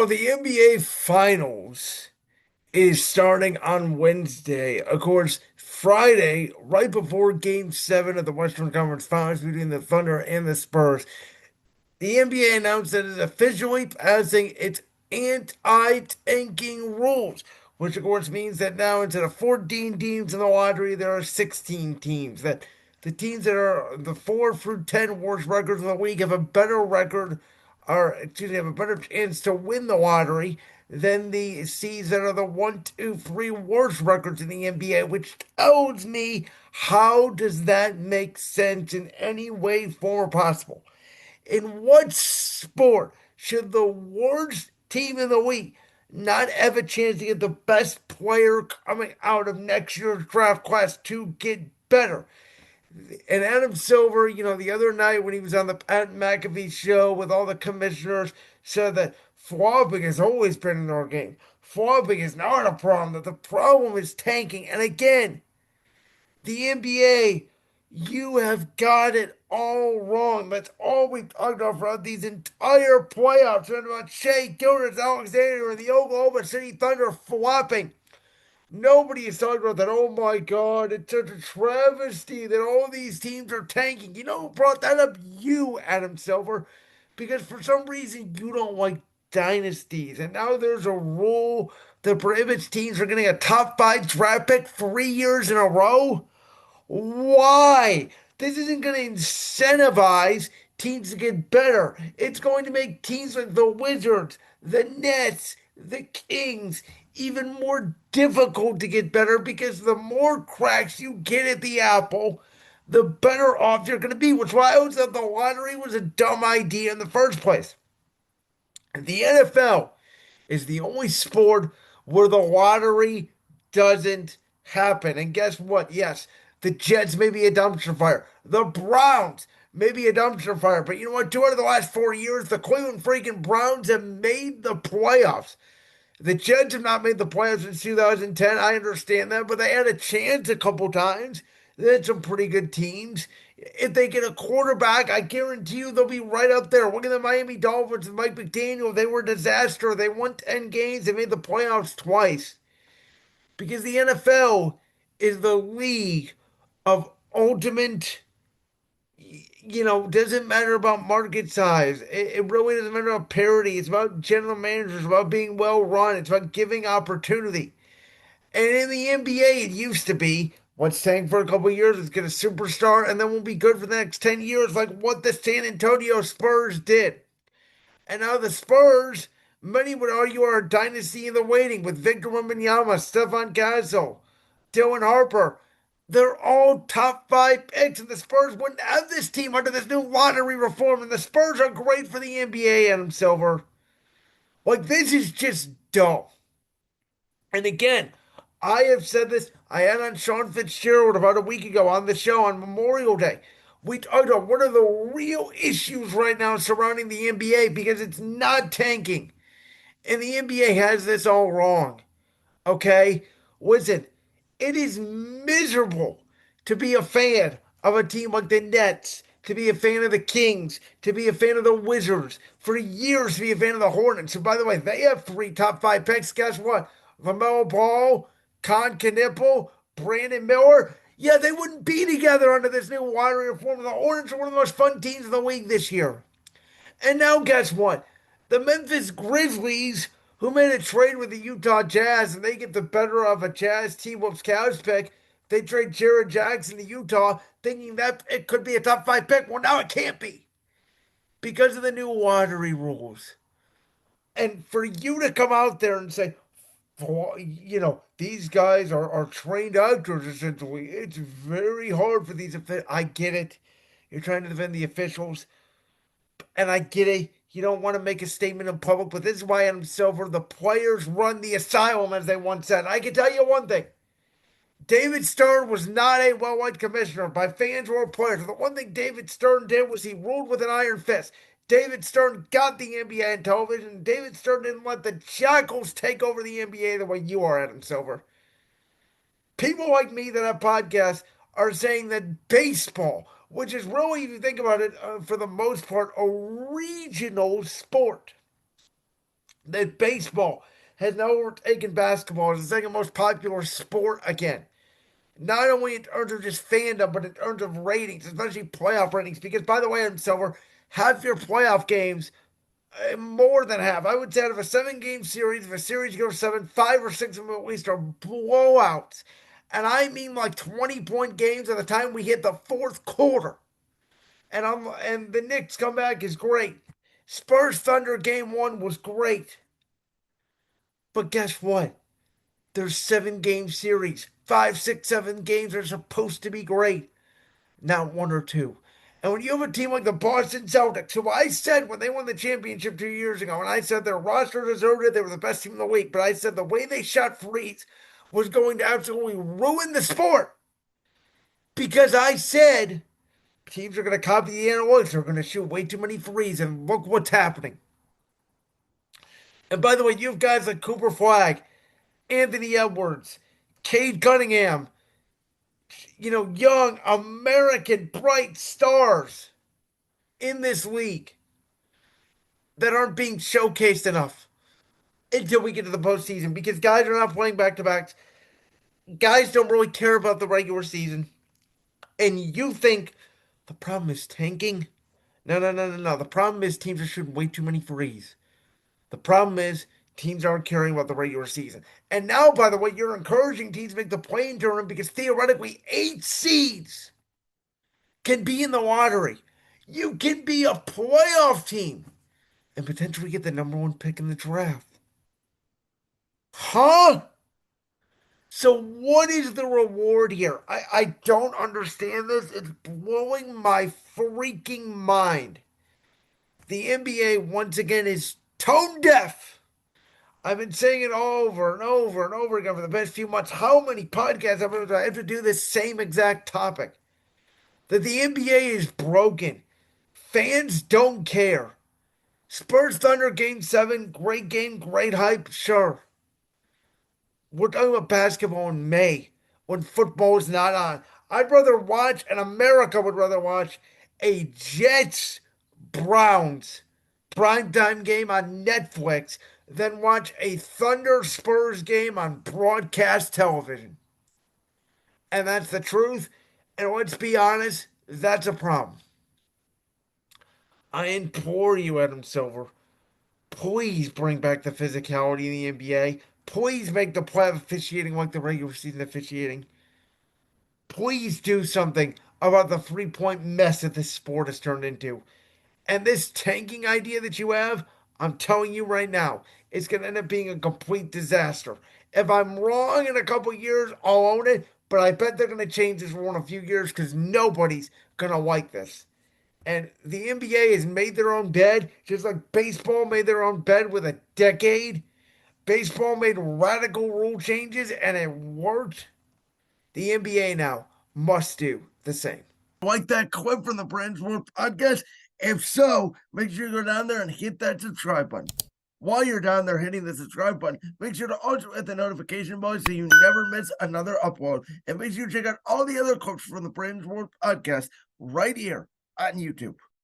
Well, the NBA Finals is starting on Wednesday. Of course, Friday, right before Game 7 of the Western Conference Finals between the Thunder and the Spurs, the NBA announced that it's officially passing its anti-tanking rules, which of course means that now instead of 14 teams in the lottery, there are 16 teams. That the teams that are the 4 through 10 worst records in the league have a better record, or excuse me, have a better chance to win the lottery than the seeds that are the 1, 2, 3 worst records in the NBA, which tells me how does that make sense in any way, form, or possible? In what sport should the worst team in the league not have a chance to get the best player coming out of next year's draft class to get better? And Adam Silver, the other night when he was on the Pat McAfee show with all the commissioners, said that flopping has always been in our game. Flopping is not a problem, that the problem is tanking. And again, the NBA, you have got it all wrong. That's all we've talked about throughout these entire playoffs. And about Shea Gilgeous Alexander and the Oklahoma City Thunder flopping. Nobody is talking about that. Oh my God, it's such a travesty that all these teams are tanking. You know who brought that up? You, Adam Silver. Because for some reason you don't like dynasties. And now there's a rule that prohibits teams from getting a top five draft pick 3 years in a row. Why? This isn't going to incentivize teams to get better. It's going to make teams like the Wizards, the Nets, the Kings even more difficult to get better because the more cracks you get at the apple, the better off you're going to be, which is why I always thought the lottery was a dumb idea in the first place. The NFL is the only sport where the lottery doesn't happen. And guess what? Yes, the Jets may be a dumpster fire. The Browns may be a dumpster fire. But you know what? 2 out of the last 4 years, the Cleveland freaking Browns have made the playoffs. The Jets have not made the playoffs since 2010. I understand that, but they had a chance a couple times. They had some pretty good teams. If they get a quarterback, I guarantee you they'll be right up there. Look at the Miami Dolphins and Mike McDaniel. They were a disaster. They won 10 games. They made the playoffs twice. Because the NFL is the league of ultimate, doesn't matter about market size. It really doesn't matter about parity. It's about general managers, it's about being well run, it's about giving opportunity. And in the NBA, it used to be let's tank for a couple of years, let's get a superstar, and then we'll be good for the next 10 years, like what the San Antonio Spurs did. And now the Spurs, many would argue, are a dynasty in the waiting with Victor Wembanyama, Stephon Castle, Dylan Harper. They're all top five picks, and the Spurs wouldn't have this team under this new lottery reform. And the Spurs are great for the NBA, Adam Silver. Like, this is just dumb. And again, I have said this. I had on Sean Fitzgerald about a week ago on the show on Memorial Day. We talked about what are the real issues right now surrounding the NBA because it's not tanking. And the NBA has this all wrong. Okay? Listen, it is miserable to be a fan of a team like the Nets, to be a fan of the Kings, to be a fan of the Wizards, for years to be a fan of the Hornets. And by the way, they have 3 top 5 picks. Guess what? LaMelo Ball, Con Knipple, Brandon Miller. Yeah, they wouldn't be together under this new lottery reform. The Hornets are one of the most fun teams in the league this year. And now, guess what? The Memphis Grizzlies, who made a trade with the Utah Jazz, and they get the better of a Jazz team whoops cows pick. They trade Jared Jackson to Utah, thinking that it could be a top 5 pick. Well, now it can't be because of the new lottery rules. And for you to come out there and say, these guys are trained actors, essentially, it's very hard for these. I get it. You're trying to defend the officials. And I get it. You don't want to make a statement in public, but this is why Adam Silver, the players run the asylum, as they once said. I can tell you one thing. David Stern was not a well-liked commissioner by fans or players. The one thing David Stern did was he ruled with an iron fist. David Stern got the NBA on television. David Stern didn't let the Jackals take over the NBA the way you are, Adam Silver. People like me that have podcasts are saying that baseball, which is really, if you think about it, for the most part, a regional sport. that baseball has now overtaken basketball as the second most popular sport again. Not only in terms of just fandom, but in terms of ratings, especially playoff ratings. Because, by the way, I'm Silver, half your playoff games, more than half, I would say out of a 7 game series, if a series goes seven, 5 or 6 of them at least are blowouts. And I mean like 20-point games by the time we hit the fourth quarter. And the Knicks comeback is great. Spurs Thunder game 1 was great. But guess what? There's 7 game series. 5, 6, 7 games are supposed to be great, not 1 or 2. And when you have a team like the Boston Celtics, who I said when they won the championship 2 years ago, and I said their roster deserved it, they were the best team in the league, but I said the way they shot threes was going to absolutely ruin the sport. Because I said teams are going to copy the analytics, they're going to shoot way too many threes, and look what's happening. And by the way, you have guys like Cooper Flag, Anthony Edwards, Cade Cunningham, young American bright stars in this league that aren't being showcased enough until we get to the postseason because guys are not playing back to backs. Guys don't really care about the regular season. And you think the problem is tanking? No, no, no, no, no. The problem is teams are shooting way too many threes. The problem is teams aren't caring about the regular season. And now, by the way, you're encouraging teams to make the play-in tournament because theoretically 8 seeds can be in the lottery. You can be a playoff team and potentially get the number 1 pick in the draft. Huh? So what is the reward here? I don't understand this. It's blowing my freaking mind. The NBA once again is tone deaf. I've been saying it over and over and over again for the past few months. How many podcasts I have to do this same exact topic? That the NBA is broken. Fans don't care. Spurs Thunder game 7, great game, great hype, sure. We're talking about basketball in May when football is not on. I'd rather watch, and America would rather watch, a Jets Browns primetime game on Netflix than watch a Thunder Spurs game on broadcast television. And that's the truth. And let's be honest, that's a problem. I implore you, Adam Silver, please bring back the physicality in the NBA. Please make the playoff officiating like the regular season officiating. Please do something about the 3 point mess that this sport has turned into. And this tanking idea that you have, I'm telling you right now, it's going to end up being a complete disaster. If I'm wrong in a couple years, I'll own it, but I bet they're going to change this rule in a few years because nobody's going to like this. And the NBA has made their own bed, just like baseball made their own bed with a decade. Baseball made radical rule changes and it worked. The NBA now must do the same. Like that clip from the Friends World podcast? If so, make sure you go down there and hit that subscribe button. While you're down there hitting the subscribe button, make sure to also hit the notification bell so you never miss another upload. And make sure you check out all the other clips from the Friends World podcast right here on YouTube.